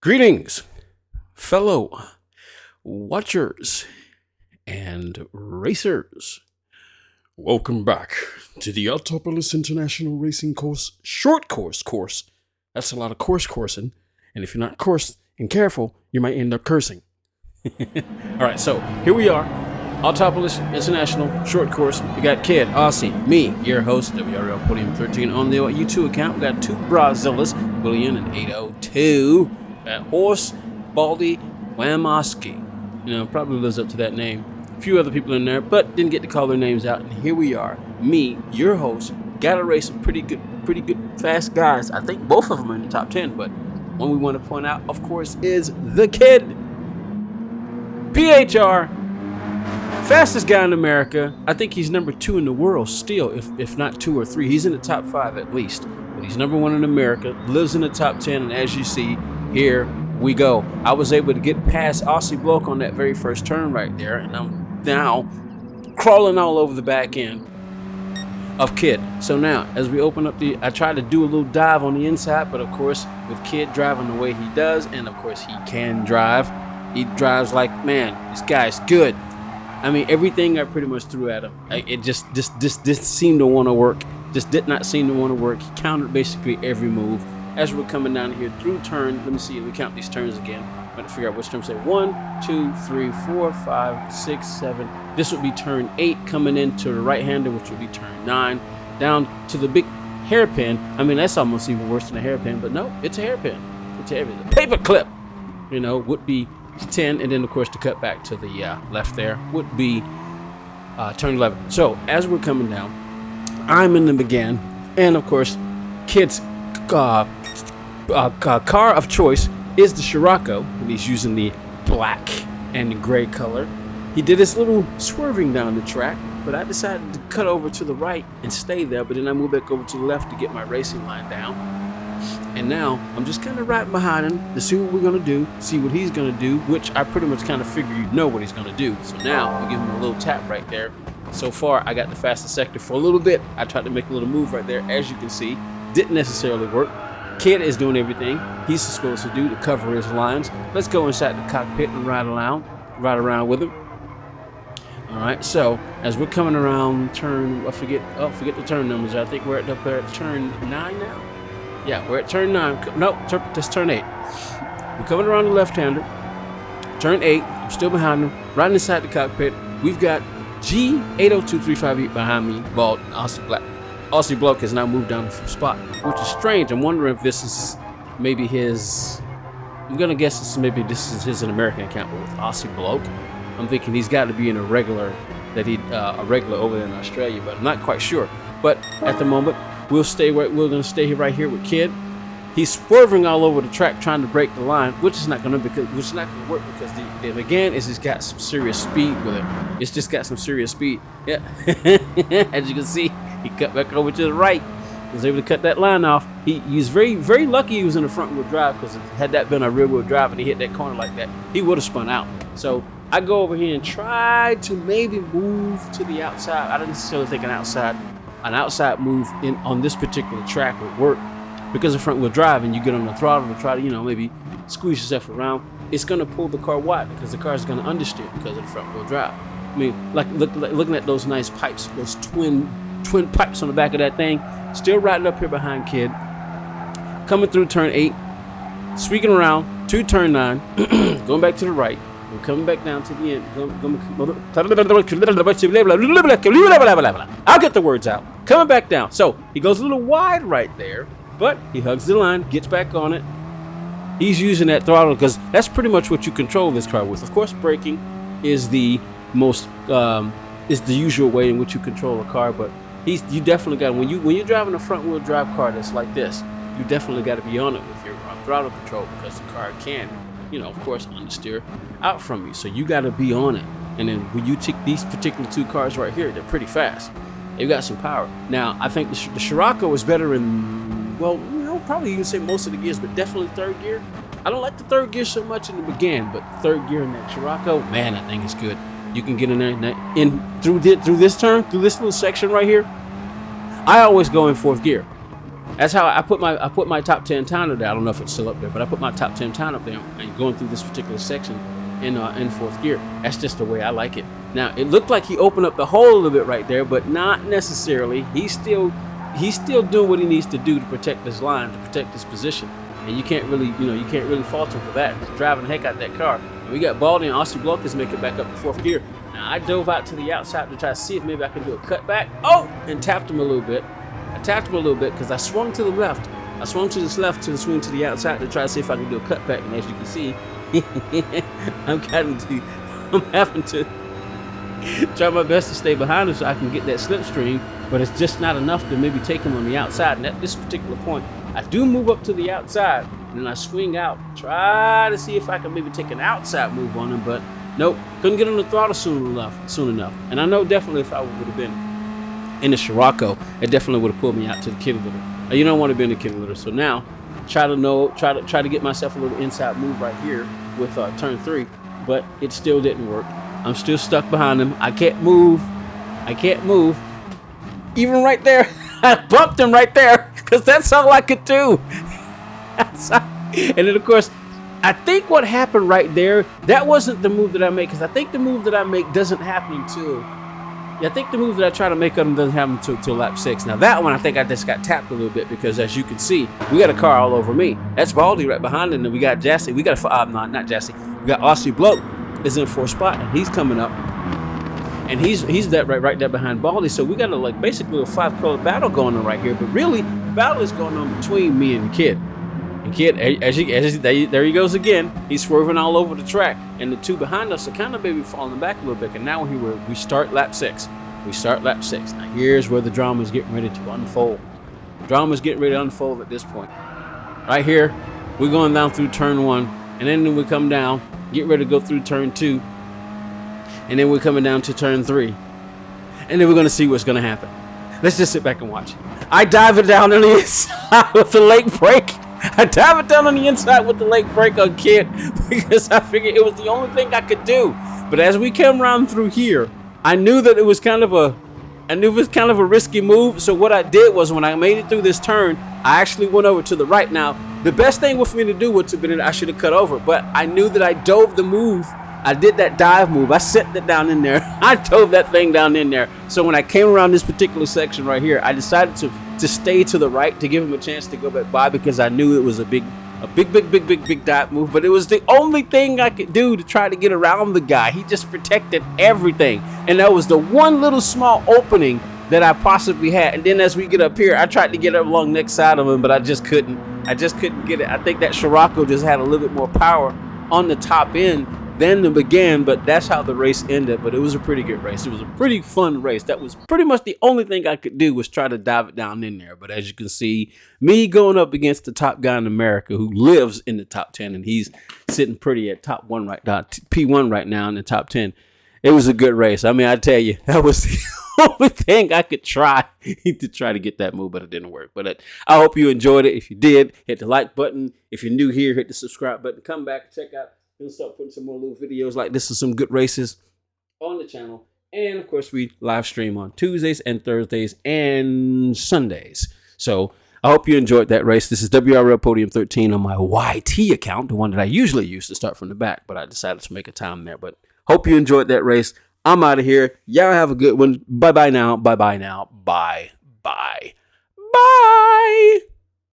Greetings, fellow watchers and racers. Welcome back to the Autopolis International Racing Course short course. That's a lot of coursing, and if you're not coursed and careful, you might end up cursing. All right, so here we are, Autopolis International short course. We got Kid, Aussie, me, your host, WRL Podium 13 on the YouTube account. We got two Brazillas, William and 802. Horse Baldy Wamoski, probably lives up to that name. A few other people in there, but didn't get to call their names out. And here we are, me, your host. Got to race some pretty good, fast guys. I think both of them are in the top 10. But one we want to point out, of course, is the Kid BHR, fastest guy in America. I think he's number 2 in the world still, if not 2 or 3. He's in the top 5 at least. But he's number 1 in America. Lives in the top 10, and as you see. Here we go. I was able to get past Aussie Bloke on that very first turn right there, and I'm now crawling all over the back end of Kid. So now, as we open up I tried to do a little dive on the inside, but of course, with Kid driving the way he does, and of course he can drive, he drives like, man, this guy's good. I mean, everything I pretty much threw at him, it just seemed to want to work. Just did not seem to want to work. He countered basically every move. As we're coming down here through turn, let me see if we count these turns again. I'm going to figure out which turn. Say 1, 2, 3, 4, 5, 6, 7. This would be turn 8 coming into the right-hander, which would be turn 9. Down to the big hairpin. I mean, that's almost even worse than a hairpin, but no, it's a hairpin. It's a paper clip, would be 10. And then, of course, to cut back to the left there would be turn 11. So, as we're coming down, I'm in the begin. And, of course, Kid's car of choice is the Scirocco, and he's using the black and gray color. He did his little swerving down the track, but I decided to cut over to the right and stay there, but then I moved back over to the left to get my racing line down. And now I'm just kind of right behind him to see what we're going to do, see what he's going to do, which I pretty much kind of figure you know what he's going to do. So now we give him a little tap right there. So far, I got the fastest sector for a little bit. I tried to make a little move right there, as you can see. Didn't necessarily work. Kid is doing everything he's supposed to do to cover his lines. Let's go inside the cockpit and ride around with him. All right, so as we're coming around turn, forget the turn numbers. I think we're up there at turn 9 now. Yeah, we're at turn 9. No, that's turn 8. We're coming around the left-hander. Turn 8. I'm still behind him. Right inside the cockpit. We've got G802358 behind me, bald Aussie Bloke has now moved down the spot, which is strange. I'm wondering if this is maybe his. I'm gonna guess this is his American account, but with Aussie Bloke, I'm thinking he's got to be in a regular over there in Australia, but I'm not quite sure. But at the moment, we're gonna stay right here with Kid. He's swerving all over the track trying to break the line, which is not gonna work because again, it's just got some serious speed with it. It's just got some serious speed. Yeah, as you can see. He cut back over to the right. He was able to cut that line off. He's very, very lucky he was in the front wheel drive, because had that been a rear wheel drive and he hit that corner like that, he would have spun out. So I go over here and try to maybe move to the outside. I don't necessarily think an outside move on this particular track would work, because of front wheel drive and you get on the throttle to try to, maybe squeeze yourself around. It's going to pull the car wide because the car is going to understeer because of the front wheel drive. I mean, looking at those nice pipes, those twin pipes on the back of that thing. Still riding up here behind Kid. Coming through turn 8. Sweeping around to turn 9. Going back to the right. We're coming back down to the end. I'll get the words out. Coming back down. So he goes a little wide right there, but he hugs the line, gets back on it. He's using that throttle because that's pretty much what you control this car with. Of course, braking is the usual way in which you control a car, but you definitely got, when you're driving a front wheel drive car that's like this, you definitely got to be on it with your throttle control, because the car can, of course, understeer out from you. So you got to be on it. And then when you take these particular two cars right here, they're pretty fast. They've got some power. Now, I think the Scirocco is better in, probably you can say most of the gears, but definitely third gear. I don't like the third gear so much in the beginning, but third gear in that Scirocco, man, that thing is good. You can get in there through this little section right here. I always go in fourth gear. That's how I put my top 10 time up there. I don't know if it's still up there, but I put my top 10 time up there and going through this particular section in fourth gear. That's just the way I like it. Now it looked like he opened up the hole a little bit right there, but not necessarily. He's still doing what he needs to do to protect his line, to protect his position. And you can't really fault him for that. He's driving the heck out of that car. And we got Baldy and Aussie Blockers make it back up to fourth gear. Now I dove out to the outside to try to see if maybe I can do a cutback. Oh, and tapped him a little bit. I tapped him a little bit because I swung to the left. I swung to this left to swing to the outside to try to see if I can do a cutback. And as you can see, I'm having to try my best to stay behind him so I can get that slipstream, but it's just not enough to maybe take him on the outside. And at this particular point, I do move up to the outside, and then I swing out, try to see if I can maybe take an outside move on him, but nope, couldn't get on the throttle soon enough. And I know definitely if I would have been in the Scirocco, it definitely would have pulled me out to the kitty litter. You don't want to be in the kitty litter, so now try to get myself a little inside move right here with turn 3, but it still didn't work. I'm still stuck behind him. I can't move. Even right there, I bumped him right there because that's all I could do. And then of course, I think what happened right there, that wasn't the move that I make, because I think the move that I make doesn't happen until, I think the move that I try to make on him doesn't happen until lap 6. Now that one, I think I just got tapped a little bit because as you can see, we got a car all over me. That's Baldy right behind him, and we got Jassy. We got not Jassy. We got Aussie Bloke is in 4th spot, and he's coming up, and he's that right there behind Baldy. So we got a basically a 5-color battle going on right here. But really, the battle is going on between me and the Kid. And Kid, there he goes again. He's swerving all over the track, and the two behind us are kind of maybe falling back a little bit. And now we start lap 6. Now here's where the drama is getting ready to unfold. Drama's getting ready to unfold at this point. Right here, we're going down through turn 1, and then we come down, get ready to go through turn 2, and then we're coming down to turn 3, and then we're going to see what's going to happen. Let's just sit back and watch. I dive it down on the inside with the lake brake. On Kid because I figured it was the only thing I could do. But as we came around through here, I knew that it was kind of a risky move. So what I did was when I made it through this turn, I actually went over to the right. Now, the best thing for me to do would have been I should have cut over, but I knew that I dove the move. I did that dive move. I set that down in there. I dove that thing down in there. So when I came around this particular section right here, I decided to stay to the right to give him a chance to go back by because I knew it was a big dive move. But it was the only thing I could do to try to get around the guy. He just protected everything. And that was the one little small opening that I possibly had. And then as we get up here, I tried to get up along next side of him, but I just couldn't get it. I think that Scirocco just had a little bit more power on the top end than the began, but that's how the race ended. But it was a pretty good race. It was a pretty fun race. That was pretty much the only thing I could do was try to dive it down in there. But as you can see, me going up against the top guy in America who lives in the top 10, and he's sitting pretty at top 1 right now, P1 right now in the top 10. It was a good race. I mean, I tell you, that was the only thing I could try to get that move, but it didn't work. But I hope you enjoyed it. If you did, hit the like button. If you're new here, hit the subscribe button. Come back and check out. We'll start putting some more little videos like this and some good races on the channel. And of course, we live stream on Tuesdays and Thursdays and Sundays. So I hope you enjoyed that race. This is WRL Podium 13 on my YT account, the one that I usually use to start from the back, but I decided to make a time there. But hope you enjoyed that race. I'm out of here. Y'all have a good one. Bye-bye now. Bye-bye now. Bye. Bye. Bye.